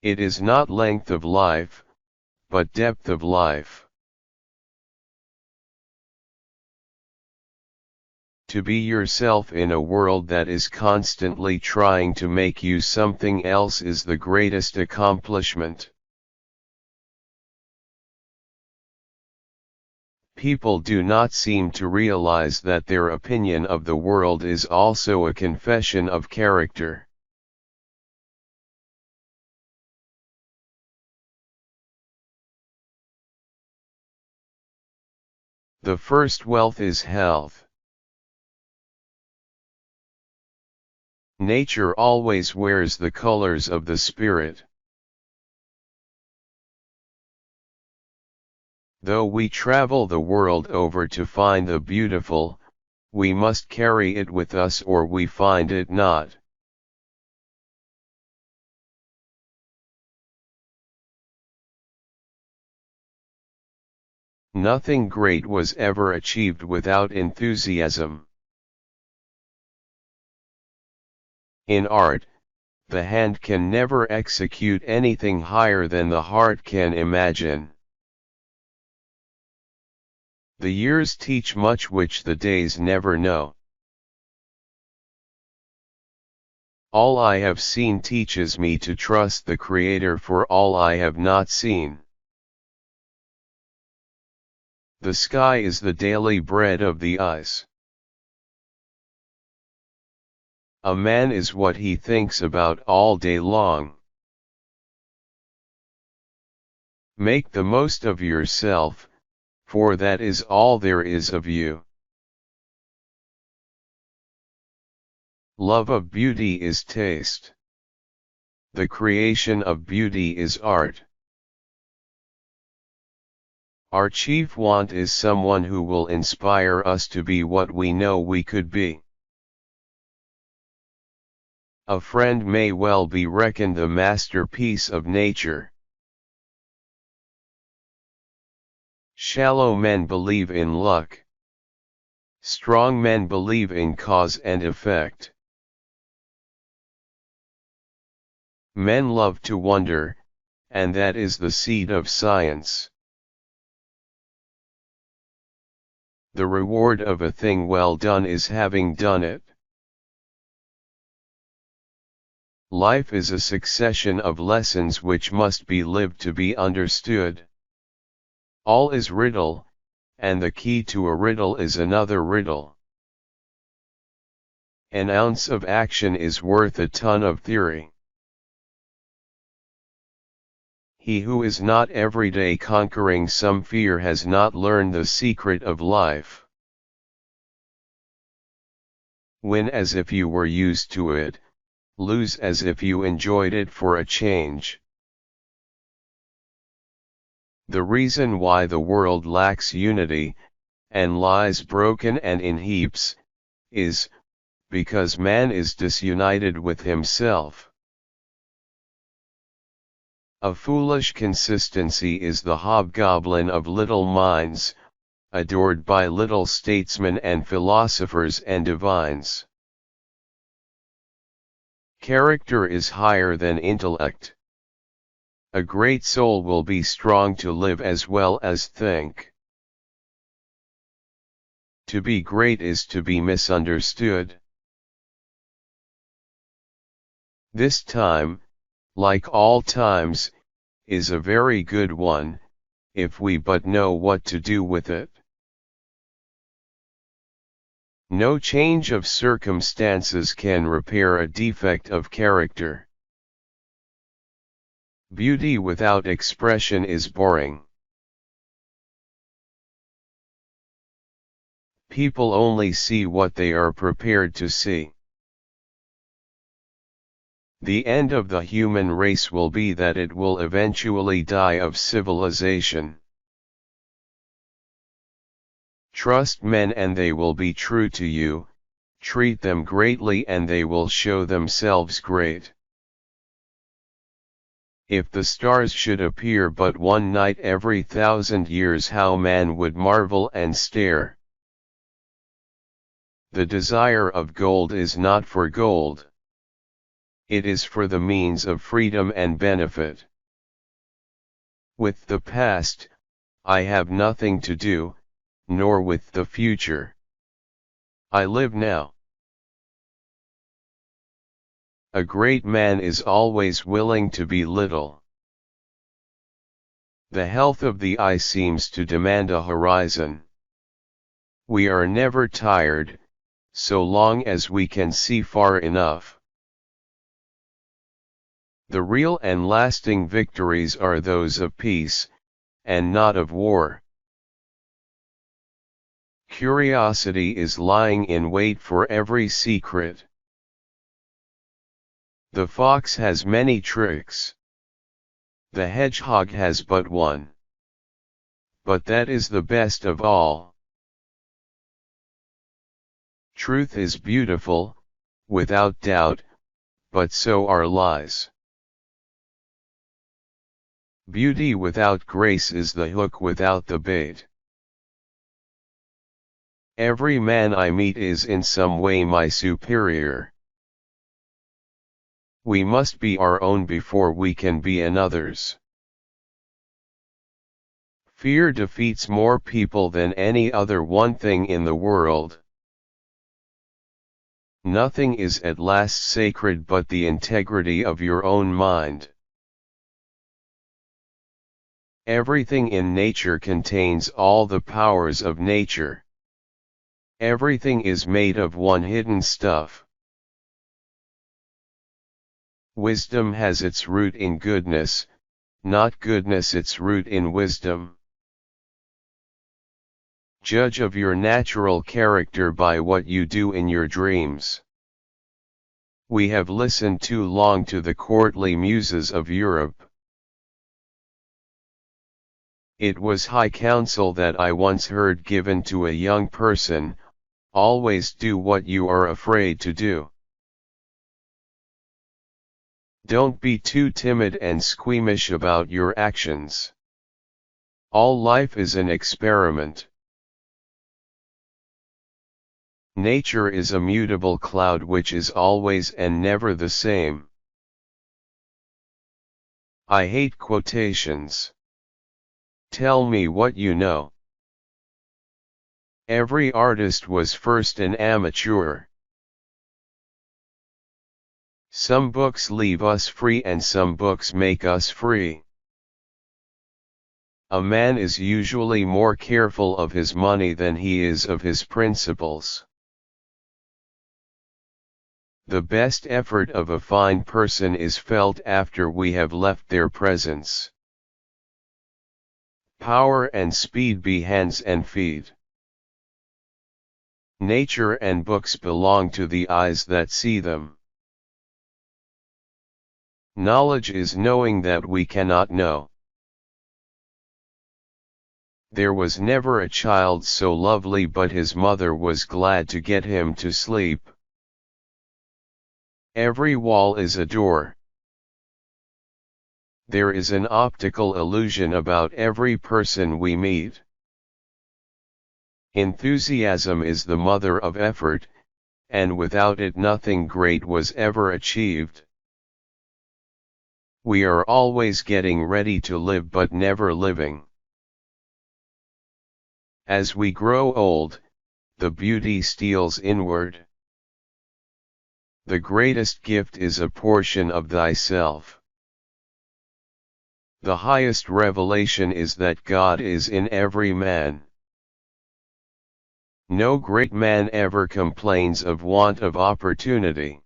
It is not length of life, but depth of life. To be yourself in a world that is constantly trying to make you something else is the greatest accomplishment. People do not seem to realize that their opinion of the world is also a confession of character. The first wealth is health. Nature always wears the colors of the spirit. Though we travel the world over to find the beautiful, we must carry it with us or we find it not. Nothing great was ever achieved without enthusiasm. In art, the hand can never execute anything higher than the heart can imagine. The years teach much which the days never know. All I have seen teaches me to trust the Creator for all I have not seen. The sky is the daily bread of the eyes. A man is what he thinks about all day long. Make the most of yourself, for that is all there is of you. Love of beauty is taste. The creation of beauty is art. Our chief want is someone who will inspire us to be what we know we could be. A friend may well be reckoned the masterpiece of nature. Shallow men believe in luck. Strong men believe in cause and effect. Men love to wonder, and that is the seed of science. The reward of a thing well done is having done it. Life is a succession of lessons which must be lived to be understood. All is riddle, and the key to a riddle is another riddle. An ounce of action is worth a ton of theory. He who is not every day conquering some fear has not learned the secret of life. Win as if you were used to it, lose as if you enjoyed it for a change. The reason why the world lacks unity, and lies broken and in heaps, is, because man is disunited with himself. A foolish consistency is the hobgoblin of little minds, adored by little statesmen and philosophers and divines. Character is higher than intellect. A great soul will be strong to live as well as think. To be great is to be misunderstood. This time, like all times, is a very good one, if we but know what to do with it. No change of circumstances can repair a defect of character. Beauty without expression is boring. People only see what they are prepared to see. The end of the human race will be that it will eventually die of civilization. Trust men and they will be true to you, treat them greatly and they will show themselves great. If the stars should appear but one night every 1,000 years, how man would marvel and stare. The desire of gold is not for gold. it is for the means of freedom and benefit. With the past, I have nothing to do, nor with the future. I live now. A great man is always willing to be little. The health of the eye seems to demand a horizon. We are never tired, so long as we can see far enough. The real and lasting victories are those of peace, and not of war. Curiosity is lying in wait for every secret. The fox has many tricks. The hedgehog has but one. But that is the best of all. Truth is beautiful, without doubt, but so are lies. Beauty without grace is the hook without the bait. Every man I meet is in some way my superior. We must be our own before we can be another's. Fear defeats more people than any other one thing in the world. Nothing is at last sacred but the integrity of your own mind. Everything in nature contains all the powers of nature. Everything is made of one hidden stuff. Wisdom has its root in goodness, not goodness its root in wisdom. Judge of your natural character by what you do in your dreams. We have listened too long to the courtly muses of Europe. It was high counsel that I once heard given to a young person: always do what you are afraid to do. Don't be too timid and squeamish about your actions. All life is an experiment. Nature is a mutable cloud which is always and never the same. I hate quotations. Tell me what you know. Every artist was first an amateur. Some books leave us free and some books make us free. A man is usually more careful of his money than he is of his principles. The best effort of a fine person is felt after we have left their presence. Power and speed be hands and feet. Nature and books belong to the eyes that see them. Knowledge is knowing that we cannot know. There was never a child so lovely but his mother was glad to get him to sleep. Every wall is a door. There is an optical illusion about every person we meet. Enthusiasm is the mother of effort, and without it nothing great was ever achieved. We are always getting ready to live but never living. As we grow old, the beauty steals inward. The greatest gift is a portion of thyself. The highest revelation is that God is in every man. No great man ever complains of want of opportunity.